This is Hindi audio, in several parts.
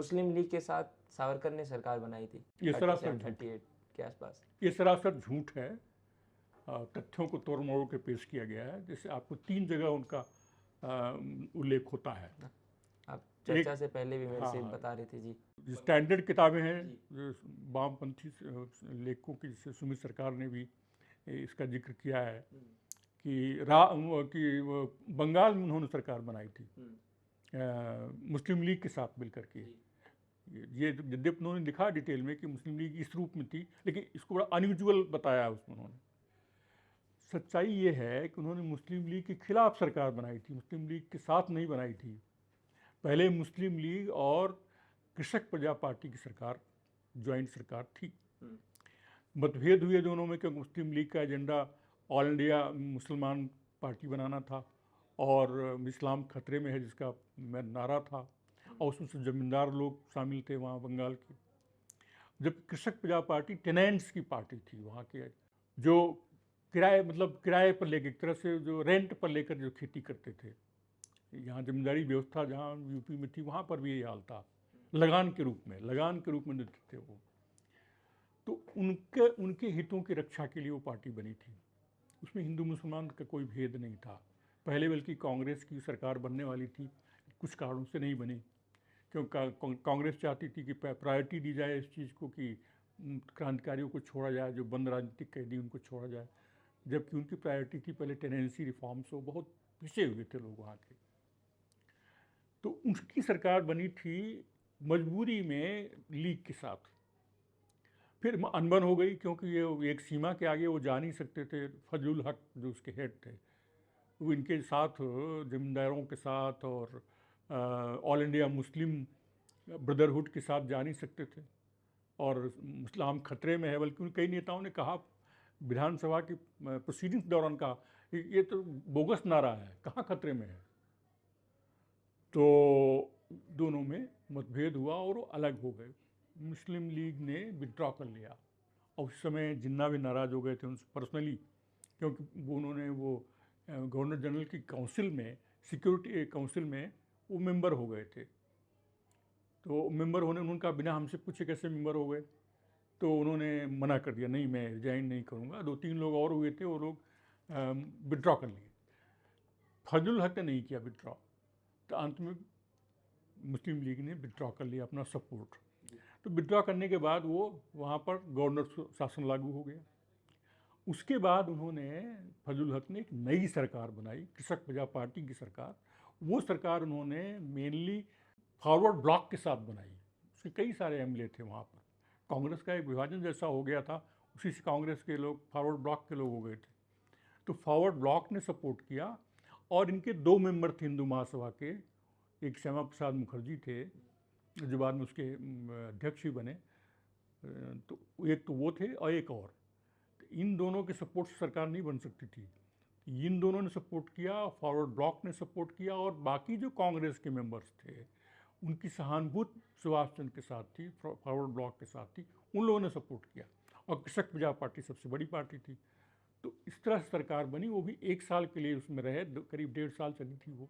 मुस्लिम लीग के साथ सावरकर ने सरकार बनाई थी ये सरासर 38 के आसपास। ये सरासर झूठ है। तथ्यों को तोड़ मरोड़ के पेश किया गया है। जैसे आपको 3 जगह उनका उल्लेख होता है। आप चर्चा से पहले भी मेरे से बता रहे थे जी। स्टैंडर्ड किताबें हैं जो वामपंथी लेखकों की, जैसे सुमित सरकार ने भी इसका जिक्र किया है कि बंगाल में उन्होंने सरकार बनाई थी मुस्लिम लीग के साथ मिलकर के। ये यद्यपि उन्होंने लिखा डिटेल में कि मुस्लिम लीग इस रूप में थी, लेकिन इसको बड़ा अनयूजुअल बताया उसमें उन्होंने। सच्चाई ये है कि उन्होंने मुस्लिम लीग के खिलाफ सरकार बनाई थी, मुस्लिम लीग के साथ नहीं बनाई थी। पहले मुस्लिम लीग और कृषक प्रजा पार्टी की सरकार, ज्वाइंट सरकार थी। मतभेद हुए दोनों में, क्योंकि मुस्लिम लीग का एजेंडा ऑल इंडिया मुसलमान पार्टी बनाना था और इस्लाम खतरे में है जिसका नारा था, और उसमें से जमींदार लोग शामिल थे वहाँ बंगाल के। जब कृषक प्रजा पार्टी टेनेंट्स की पार्टी थी, वहाँ के जो किराए पर लेकर, एक तरह से जो रेंट पर लेकर जो खेती करते थे। यहाँ जमींदारी व्यवस्था जहाँ यूपी में थी वहाँ पर भी यही हाल था। लगान के रूप में देते थे वो। तो उनके हितों की रक्षा के लिए वो पार्टी बनी थी। उसमें हिंदू मुसलमान का कोई भेद नहीं था। पहले बल्कि कांग्रेस की सरकार बनने वाली थी, कुछ कारणों से नहीं बनी, क्योंकि कांग्रेस चाहती थी कि प्रायोरिटी दी जाए इस चीज़ को कि क्रांतिकारियों को छोड़ा जाए, जो बंद राजनीतिक कैदी उनको छोड़ा जाए, जबकि उनकी प्रायोरिटी थी पहले टेनेंसी रिफॉर्म्स। वो बहुत पिछे हुए थे लोग वहाँ के। तो उनकी सरकार बनी थी मजबूरी में लीग के साथ। फिर अनबन हो गई, क्योंकि ये एक सीमा के आगे वो जा नहीं सकते थे। फजलुल हक जो उसके हेड थे, वो इनके साथ जमींदारों के साथ और ऑल इंडिया मुस्लिम ब्रदरहुड के साथ जा नहीं सकते थे, और इस्लाम खतरे में है। बल्कि कई नेताओं ने कहा, विधानसभा की प्रोसीडिंग्स दौरान कहा, ये तो बोगस नारा है, कहाँ खतरे में है। तो दोनों में मतभेद हुआ और वो अलग हो गए। मुस्लिम लीग ने विड्रॉ कर लिया, और उस समय जिन्ना भी नाराज़ हो गए थे उनसे पर्सनली, क्योंकि उन्होंने वो गवर्नर जनरल की काउंसिल में, सिक्योरिटी काउंसिल में वो मेंबर हो गए थे। तो मेंबर होने उनका बिना हमसे पूछे कैसे मेंबर हो गए, तो उन्होंने मना कर दिया, नहीं मैं रिजाइन नहीं करूँगा। 2-3 लोग और हुए थे, वो लोग विड्रॉ कर लिए। फजलुल हक ने नहीं किया विड्रॉ। तो अंत में मुस्लिम लीग ने विड्रॉ कर लिया अपना सपोर्ट। तो विड्रॉ करने के बाद वो वहाँ पर गवर्नर शासन लागू हो गया। उसके बाद उन्होंने, फजलुल हक ने एक नई सरकार बनाई, कृषक प्रजा पार्टी की सरकार। वो सरकार उन्होंने मेनली फॉरवर्ड ब्लॉक के साथ बनाई। उसके कई सारे एमएलए थे वहाँ पर। कांग्रेस का एक विभाजन जैसा हो गया था, उसी से कांग्रेस के लोग फॉरवर्ड ब्लॉक के लोग हो गए थे। तो फॉरवर्ड ब्लॉक ने सपोर्ट किया, और इनके 2 मेंबर थे हिंदू महासभा के। एक श्यामा प्रसाद मुखर्जी थे, जो बाद में उसके अध्यक्ष भी बने। तो एक तो वो थे, और एक और। इन दोनों के सपोर्ट से सरकार नहीं बन सकती थी। इन दोनों ने सपोर्ट किया, फॉरवर्ड ब्लॉक ने सपोर्ट किया, और बाकी जो कांग्रेस के मेंबर्स थे उनकी सहानुभूति सुभाष चंद्र के साथ थी, फॉरवर्ड ब्लॉक के साथ थी, उन लोगों ने सपोर्ट किया। और कृषक प्रजा पार्टी सबसे बड़ी पार्टी थी। तो इस तरह से सरकार बनी। वो भी 1 साल के लिए उसमें रहे, करीब 1.5 साल चली थी वो।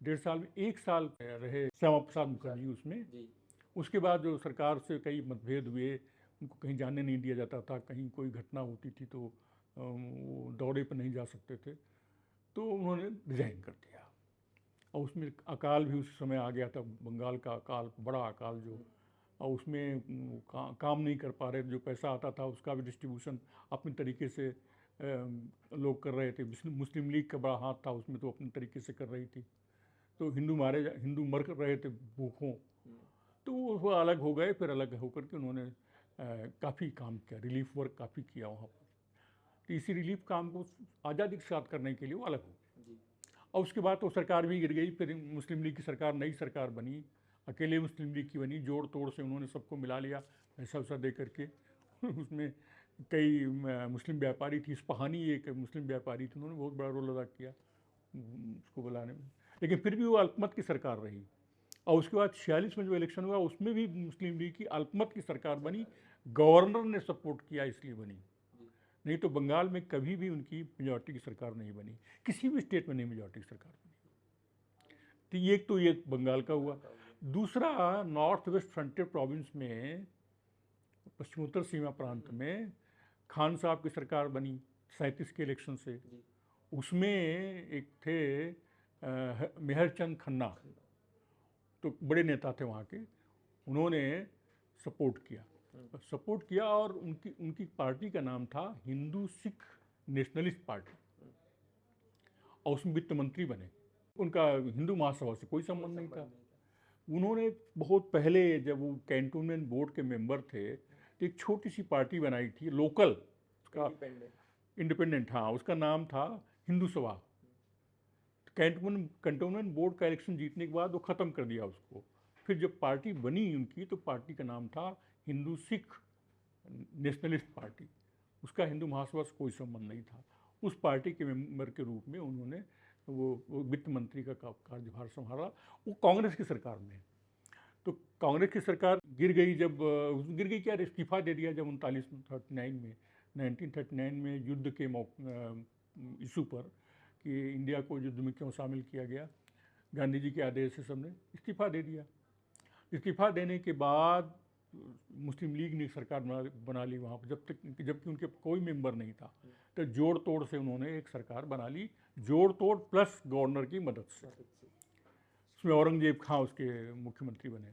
1.5 साल में 1 साल रहे श्यामा प्रसाद मुखर्जी उसमें। उसके बाद जो सरकार से कई मतभेद हुए, उनको कहीं जाने नहीं दिया जाता था, कहीं कोई घटना होती थी तो वो दौरे पर नहीं जा सकते थे, तो उन्होंने रिजाइन कर दिया। और उसमें अकाल भी उस समय आ गया था, बंगाल का अकाल, बड़ा अकाल जो, और उसमें काम नहीं कर पा रहे, जो पैसा आता था उसका भी डिस्ट्रीब्यूशन अपने तरीके से लोग कर रहे थे। मुस्लिम लीग का बड़ा हाथ था उसमें, तो अपने तरीके से कर रही थी। तो हिंदू मर रहे थे भूखों, तो वो अलग हो गए। फिर अलग होकर के उन्होंने काफ़ी काम किया, रिलीफ वर्क काफ़ी किया वहाँ पर। तो इसी रिलीफ काम को आज़ादी के साथ करने के लिए वो अलग हो गए। और उसके बाद तो सरकार भी गिर गई। फिर मुस्लिम लीग की सरकार, नई सरकार बनी, अकेले मुस्लिम लीग की बनी। जोड़ तोड़ से उन्होंने सबको मिला लिया, पैसा वैसा दे करके। उसमें कई मुस्लिम व्यापारी थी, इस्पाहानी एक मुस्लिम व्यापारी थी, उन्होंने बहुत बड़ा रोल अदा किया उसको बुलाने में। लेकिन फिर भी वो अल्पमत की सरकार रही। और उसके बाद 46 में जो इलेक्शन हुआ, उसमें भी मुस्लिम लीग की अल्पमत की सरकार बनी। गवर्नर ने सपोर्ट किया इसलिए बनी, नहीं तो बंगाल में कभी भी उनकी मेजॉरिटी की सरकार नहीं बनी, किसी भी स्टेट में नहीं मेजॉरिटी की सरकार बनी। तो ये बंगाल का हुआ। दूसरा, नॉर्थ वेस्ट फ्रंटियर प्रोविंस में पश्चिमोत्तर सीमा प्रांत में खान साहब की सरकार बनी 37 के इलेक्शन से। उसमें एक थे मेहरचंद खन्ना, तो बड़े नेता थे वहाँ के, उन्होंने सपोर्ट किया और उनकी पार्टी का नाम था हिंदू सिख नेशनलिस्ट पार्टी, और उसमें वित्त मंत्री बने। उनका हिंदू महासभा से कोई संबंध नहीं था। उन्होंने बहुत पहले जब वो कैंटोनमेंट बोर्ड के मेंबर थे तो एक छोटी सी पार्टी बनाई थी लोकल, उसका इंडिपेंडेंट, हाँ, उसका नाम था हिंदू सभा। कैंटोनमेंट बोर्ड का इलेक्शन जीतने के बाद वो ख़त्म कर दिया उसको। फिर जब पार्टी बनी उनकी तो पार्टी का नाम था हिंदू सिख नेशनलिस्ट पार्टी। उसका हिंदू महासभा से कोई संबंध नहीं था। उस पार्टी के मेंबर के रूप में उन्होंने वो वित्त मंत्री का कार्यभार संभाला। वो कांग्रेस की सरकार में, तो कांग्रेस की सरकार गिर गई क्या, इस्तीफा दे दिया जब 1939 में युद्ध के इशू पर कि इंडिया को युद्ध में क्यों शामिल किया गया, गांधी जी के आदेश से सबने इस्तीफा दे दिया। इस्तीफा देने के बाद मुस्लिम लीग ने सरकार बना ली वहाँ पर, जबकि उनके कोई मेंबर नहीं था। तो जोड़ तोड़ से उन्होंने एक सरकार बना ली, जोड़ तोड़ प्लस गवर्नर की मदद से। उसमें औरंगजेब खां उसके मुख्यमंत्री बने।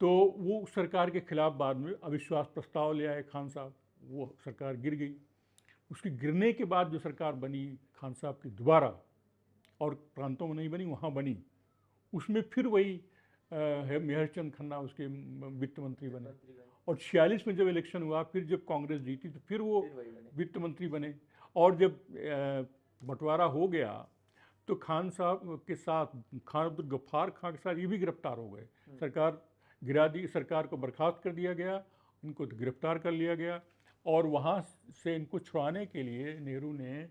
तो वो सरकार के खिलाफ बाद में अविश्वास प्रस्ताव ले आए खान साहब, वो सरकार गिर गई। उसके गिरने के बाद जो सरकार बनी खान साहब की दोबारा, और प्रांतों में नहीं बनी, वहाँ बनी, उसमें फिर वही मेहरचंद खन्ना उसके वित्त मंत्री बने। और 46 में जब इलेक्शन हुआ, फिर जब कांग्रेस जीती तो फिर वो वित्त मंत्री बने। और जब बंटवारा हो गया तो खान साहब के साथ खान अब्दुल गफ्फार खां के साथ ये भी गिरफ्तार हो गए। सरकार गिरा दी, सरकार को बर्खास्त कर दिया गया, इनको गिरफ्तार कर लिया गया। और वहाँ से इनको छुड़ाने के लिए नेहरू ने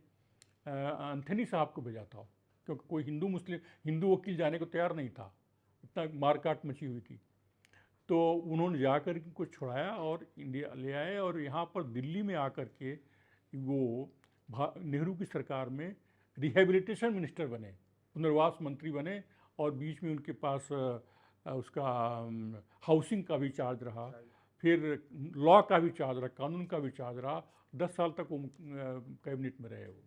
एंथनी साहब को भेजा था, क्योंकि कोई हिंदू वकील जाने को तैयार नहीं था, इतना मारकाट मची हुई थी। तो उन्होंने जाकर इनको छुड़ाया और इंडिया ले आए, और यहाँ पर दिल्ली में आकर के वो नेहरू की सरकार में रिहेबिलिटेशन मिनिस्टर बने, पुनर्वास मंत्री बने। और बीच में उनके पास उसका हाउसिंग का भी चार्ज रहा, फिर लॉ का भी चार्ज रहा, कानून का भी चार्ज रहा। 10 साल तक वो कैबिनेट में रहे। वो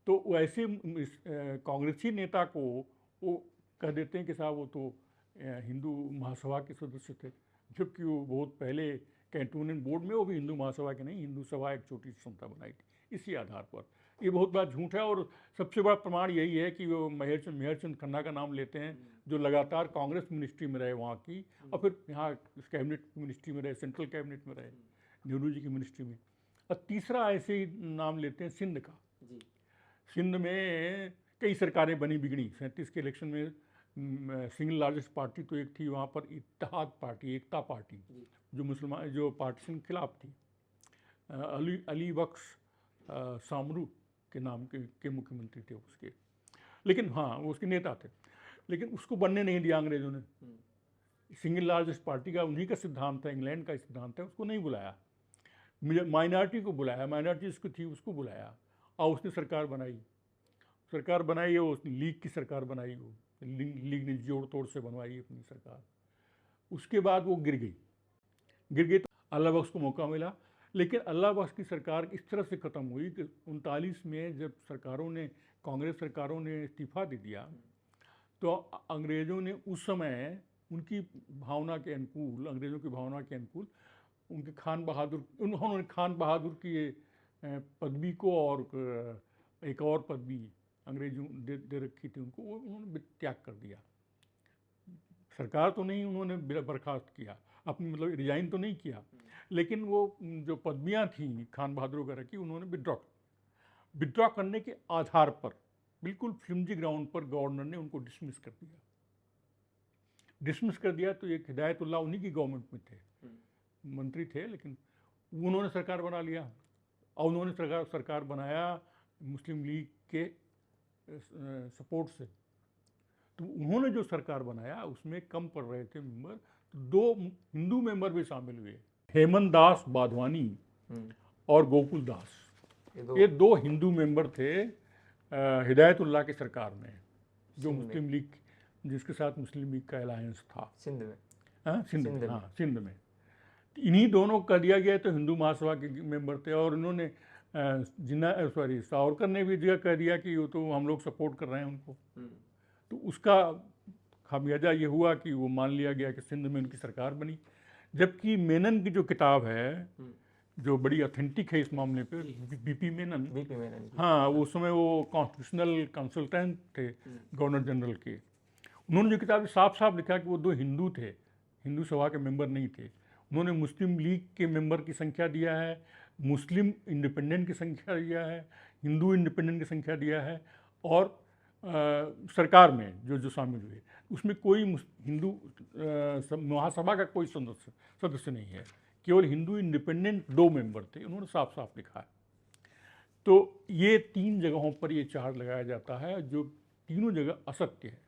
तो ऐसे कांग्रेसी नेता को वो कह देते हैं कि साहब वो तो हिंदू महासभा के सदस्य थे, जबकि वो बहुत पहले कैंटोनमेंट बोर्ड में वो भी हिंदू महासभा के नहीं, हिंदू सभा एक छोटी सी संस्था बनाई थी। इसी आधार पर ये बहुत बड़ा झूठ है। और सबसे बड़ा प्रमाण यही है कि वो मेहरचंद खन्ना का नाम लेते हैं, जो लगातार कांग्रेस मिनिस्ट्री में रहे वहाँ की, और फिर यहाँ कैबिनेट मिनिस्ट्री में रहे, सेंट्रल कैबिनेट में रहे, नेहरू जी की मिनिस्ट्री में। और तीसरा ऐसे ही नाम लेते हैं सिंध का। सिंध में कई सरकारें बनी बिगड़ी। 37 के इलेक्शन में सिंगल लार्जेस्ट पार्टी तो एक थी वहाँ पर, इत्तेहाद पार्टी, एकता पार्टी, जो पार्टीशन के खिलाफ थी। अली बख्श सामरू के नाम के मुख्यमंत्री थे उसके, लेकिन हाँ वो उसके नेता थे, लेकिन उसको बनने नहीं दिया अंग्रेजों ने। सिंगल लार्जेस्ट पार्टी का उन्हीं का सिद्धांत है, इंग्लैंड का सिद्धांत है, उसको नहीं बुलाया, माइनॉरिटी को बुलाया, माइनॉरिटी जिसको थी उसको बुलाया, और उसने सरकार बनाई है। वो लीग की सरकार बनाई, वो लीग ने जोड़ तोड़ से बनवाई अपनी सरकार। उसके बाद वो गिर गई तो अल्लाह बख्श को मौका मिला। लेकिन अल्लाह बख्श की सरकार इस तरह से ख़त्म हुई कि 39 में जब कांग्रेस सरकारों ने इस्तीफा दे दिया, तो अंग्रेज़ों ने उस समय उनकी भावना के अनुकूल, अंग्रेज़ों की भावना के अनुकूल उनके उन्होंने खान बहादुर की पदवी को और एक और पदवी अंग्रेजों दे रखी थी उनको, उन्होंने त्याग कर दिया। सरकार तो नहीं उन्होंने बर्खास्त किया, अपनी मतलब रिजाइन तो नहीं किया, लेकिन वो जो पदवियां थी खान बहादुर वगैरह की, उन्होंने विड्रॉ करने के आधार पर, बिल्कुल फ्लिमजी ग्राउंड पर गवर्नर ने उनको डिसमिस कर दिया। तो एक हिदायतुल्लाह उन्हीं की गवर्नमेंट में थे, मंत्री थे, लेकिन उन्होंने सरकार बना लिया। और उन्होंने सरकार बनाया मुस्लिम लीग के सपोर्ट से। तो उन्होंने जो सरकार बनाया उसमें कम पड़ रहे थे मेंबर, तो 2 हिंदू मेंबर भी शामिल हुए, हेमंत दास बाधवानी और गोकुल दास। ये 2 हिंदू मेंबर थे हिदायतुल्लाह की सरकार में, जो जिसके साथ मुस्लिम लीग का अलायंस था सिंध में। हाँ सिंध सिंध में, में। हाँ सिंध में। इन्हीं दोनों को कह दिया गया तो हिंदू महासभा के मेंबर थे, और उन्होंने सावरकर ने भी जगह कह दिया कि वो तो हम लोग सपोर्ट कर रहे हैं उनको। तो उसका खामियाजा ये हुआ कि वो मान लिया गया कि सिंध में उनकी सरकार बनी। जबकि मेनन की जो किताब है जो बड़ी ऑथेंटिक है इस मामले पे, बीपी मेनन, हाँ वो उस समय वो कॉन्स्टिट्यूशनल कंसल्टेंट थे गवर्नर जनरल के। उन्होंने जो किताब साफ साफ लिखा कि वो दो हिंदू थे, हिंदू सभा के मेंबर नहीं थे। उन्होंने मुस्लिम लीग के मेंबर की संख्या दिया है, मुस्लिम इंडिपेंडेंट की संख्या दिया है, हिंदू इंडिपेंडेंट की संख्या दिया है, और सरकार में जो शामिल हुए उसमें कोई हिंदू महासभा का कोई सदस्य नहीं है, केवल हिंदू इंडिपेंडेंट 2 मेंबर थे। उन्होंने साफ साफ लिखा है। तो ये 3 जगहों पर ये चार्ज लगाया जाता है जो तीनों जगह असत्य है।